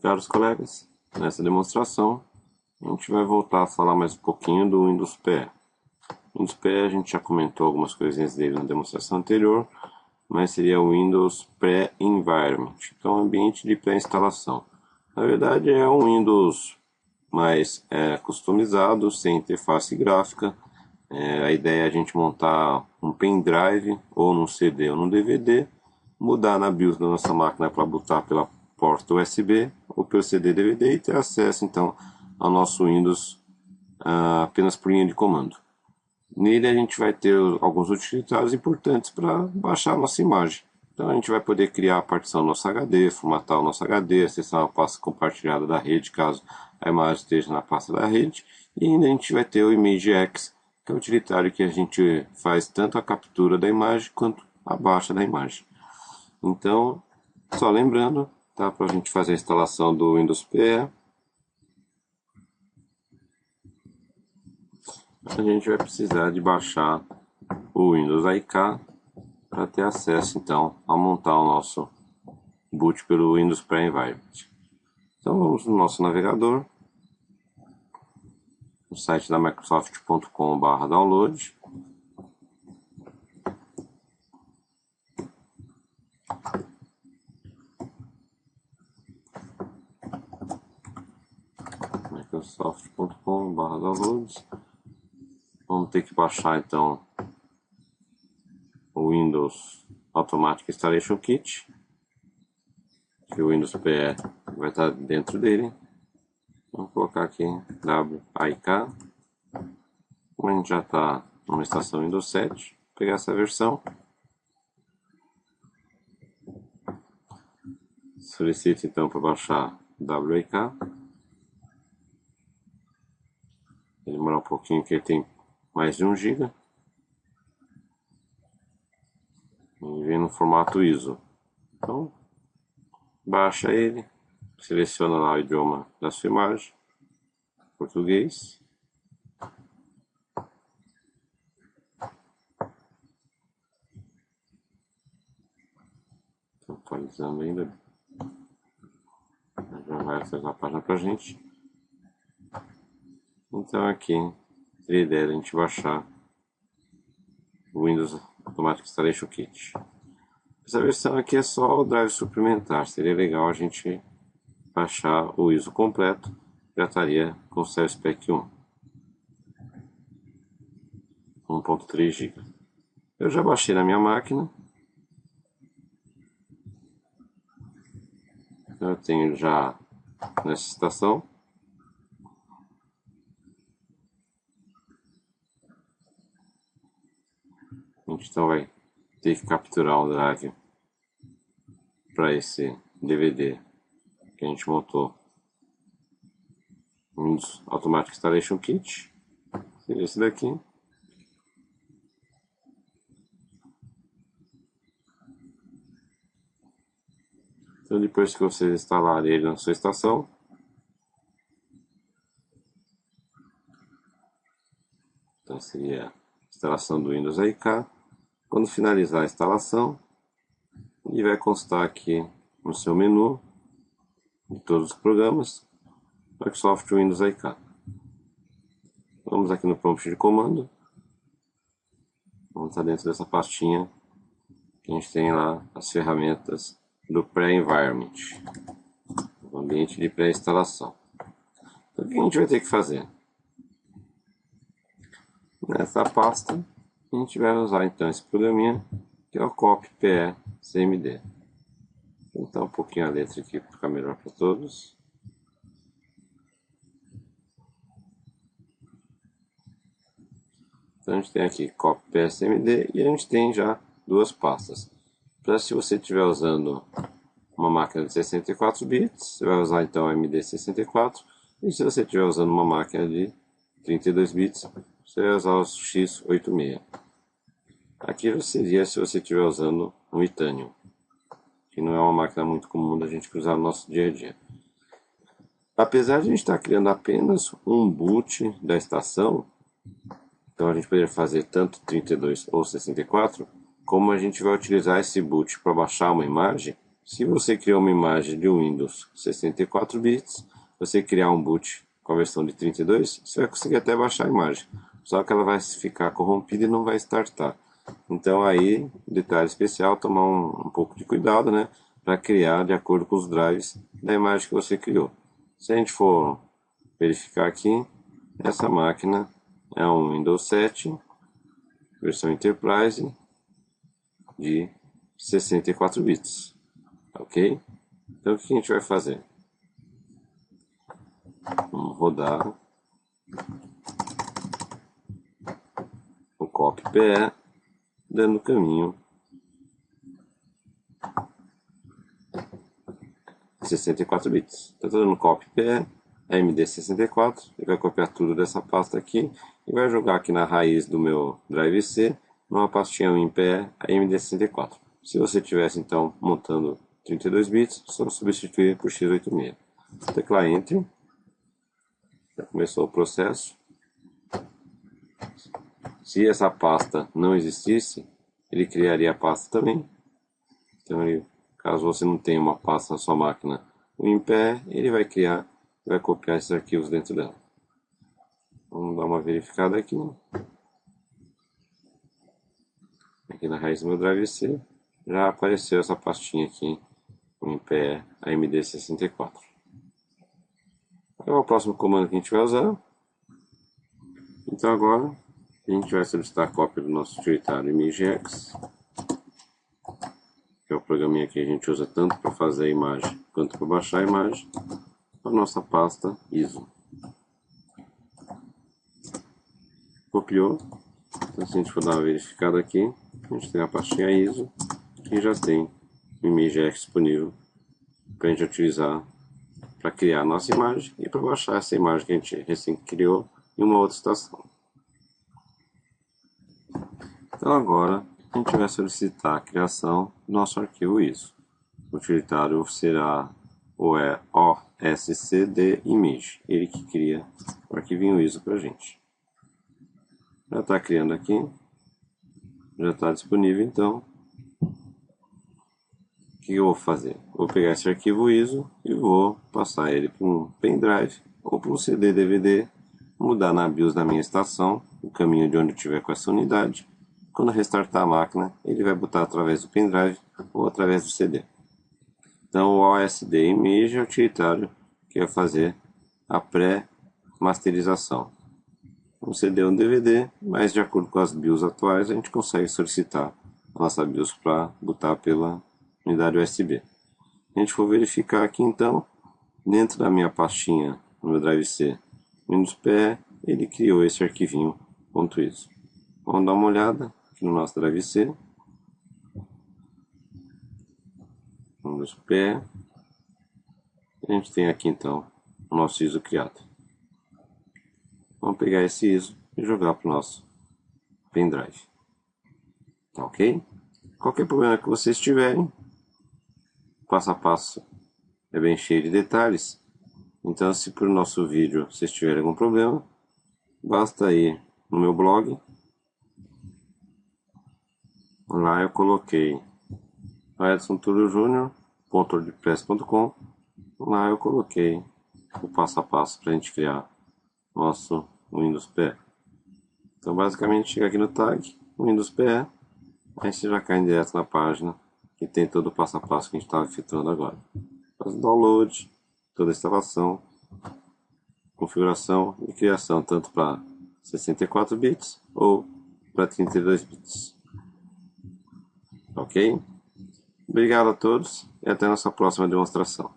Caros colegas, nessa demonstração a gente vai voltar a falar mais um pouquinho do Windows PE. O Windows PE a gente já comentou algumas coisinhas dele na demonstração anterior, mas seria o Windows Pre-Environment, então ambiente de pré-instalação. Na verdade é um Windows mais customizado, sem interface gráfica. A ideia é a gente montar um pendrive, ou num CD ou num DVD, mudar na BIOS da nossa máquina para botar pela porta USB ou pelo CD DVD e ter acesso então ao nosso Windows apenas por linha de comando. Nele a gente vai ter alguns utilitários importantes para baixar a nossa imagem. Então a gente vai poder criar a partição do nosso HD, formatar o nosso HD, acessar uma pasta compartilhada da rede caso a imagem esteja na pasta da rede. E ainda a gente vai ter o ImageX, que é o utilitário que a gente faz tanto a captura da imagem quanto a baixa da imagem. Então, só lembrando, tá, para a gente fazer a instalação do Windows PE, a gente vai precisar de baixar o Windows AIK para ter acesso então a montar o nosso boot pelo Windows Pre-Environment. Então vamos no nosso navegador, no site da Microsoft.com/download. Microsoft.com/downloads. Vamos ter que baixar então o Windows Automatic Installation Kit, que o Windows PE vai estar dentro dele. Vamos colocar aqui WAIK. Como a gente já está numa estação Windows 7, vou pegar essa versão. Solicito então para baixar WAIK. Vai demorar um pouquinho, porque ele tem mais de 1 GB. E vem no formato ISO. Então, baixa ele, seleciona lá o idioma da sua imagem, português. Estou atualizando ainda. Já vai acessar a página pra gente. Então aqui seria a ideia de a gente baixar o Windows Automatic Installation Kit. Essa versão aqui é só o drive suplementar, seria legal a gente baixar o ISO completo, já estaria com o CellSpec 1.3 GB. Eu já baixei na minha máquina, eu tenho já nessa estação. A gente então vai ter que capturar um drive para esse DVD que a gente montou. Windows Automatic Installation Kit, seria esse daqui. Então depois que vocês instalarem ele na sua estação, então seria a instalação do Windows AIK. Quando finalizar a instalação, ele vai constar aqui no seu menu de todos os programas Microsoft Windows AIK. Vamos aqui no prompt de comando. Vamos estar dentro dessa pastinha que a gente tem lá as ferramentas do Pre-Environment, o ambiente de pré-instalação. Então o que a gente vai ter que fazer? Nessa pasta a gente vai usar então esse programinha que é o Copy PE CMD. Vou botar um pouquinho a letra aqui para ficar melhor para todos. Então a gente tem aqui Copy PE CMD e a gente tem já duas pastas. Para se você estiver usando uma máquina de 64 bits, você vai usar então o MD64, e se você estiver usando uma máquina de 32 bits, você vai usar o x86. Aqui seria se você estiver usando um Itanium, que não é uma máquina muito comum da gente usar no nosso dia a dia. Apesar de a gente estar criando apenas um boot da estação, então a gente poderia fazer tanto 32 ou 64, como a gente vai utilizar esse boot para baixar uma imagem, Se você criou uma imagem de Windows 64 bits, você criar um boot com a versão de 32, você vai conseguir até baixar a imagem. Só que ela vai ficar corrompida e não vai startar. Então aí, detalhe especial, tomar um pouco de cuidado, né? Para criar de acordo com os drives da imagem que você criou. Se a gente for verificar aqui, essa máquina é um Windows 7, versão Enterprise, de 64 bits. Ok? Então o que a gente vai fazer? Vamos rodar o copy-pe, dando caminho 64 bits. Estou dando copy-pe, AMD64, ele vai copiar tudo dessa pasta aqui e vai jogar aqui na raiz do meu drive C, numa pastinha WinPE AMD64. Se você estivesse então montando 32 bits, só substituir por x86. Tecla Enter, já começou o processo. Se essa pasta não existisse, ele criaria a pasta também. Então, caso você não tenha uma pasta na sua máquina WinPE, ele vai criar, vai copiar esses arquivos dentro dela. Vamos dar uma verificada aqui. Aqui na raiz do meu drive C, já apareceu essa pastinha aqui, WinPE AMD64. É o próximo comando que a gente vai usar. Então agora a gente vai solicitar a cópia do nosso utilitário ImageX, que é o programinha que a gente usa tanto para fazer a imagem quanto para baixar a imagem, para a nossa pasta ISO. Copiou. Então, se a gente for dar uma verificada aqui, a gente tem a pastinha ISO e já tem o ImageX disponível para a gente utilizar para criar a nossa imagem e para baixar essa imagem que a gente recém criou em uma outra estação. Então agora a gente vai solicitar a criação do nosso arquivo ISO. O utilitário será o OSCD Image, ele que cria o arquivinho ISO para a gente. Já está criando aqui, já está disponível. Então o que eu vou fazer? Vou pegar esse arquivo ISO e vou passar ele para um pendrive ou para um CD DVD, mudar na BIOS da minha estação, o caminho de onde eu estiver com essa unidade. Quando restartar a máquina, ele vai botar através do pendrive ou através do CD. Então o OSD Image é o utilitário que vai fazer a pré-masterização. Um CD ou um DVD, mas de acordo com as BIOS atuais, a gente consegue solicitar a nossa BIOS para botar pela unidade USB. A gente for verificar aqui então, dentro da minha pastinha, no meu drive C, Windows PE, ele criou esse arquivinho .iso. Vamos dar uma olhada aqui no nosso drive C. Windows PE. A gente tem aqui então o nosso ISO criado. Vamos pegar esse ISO e jogar para o nosso pendrive. Ok? Qualquer problema que vocês tiverem, passo a passo é bem cheio de detalhes. Então, se por nosso vídeo vocês tiverem algum problema, basta ir no meu blog. Lá eu coloquei edsontullio.wordpress.com. Lá eu coloquei o passo a passo para a gente criar nosso Windows PE. Então basicamente chega aqui no tag Windows PE, aí você já cai direto na página que tem todo o passo a passo que a gente estava efetuando agora. Faz o download, toda a instalação, configuração e criação tanto para 64 bits ou para 32 bits. Ok? Obrigado a todos e até a nossa próxima demonstração.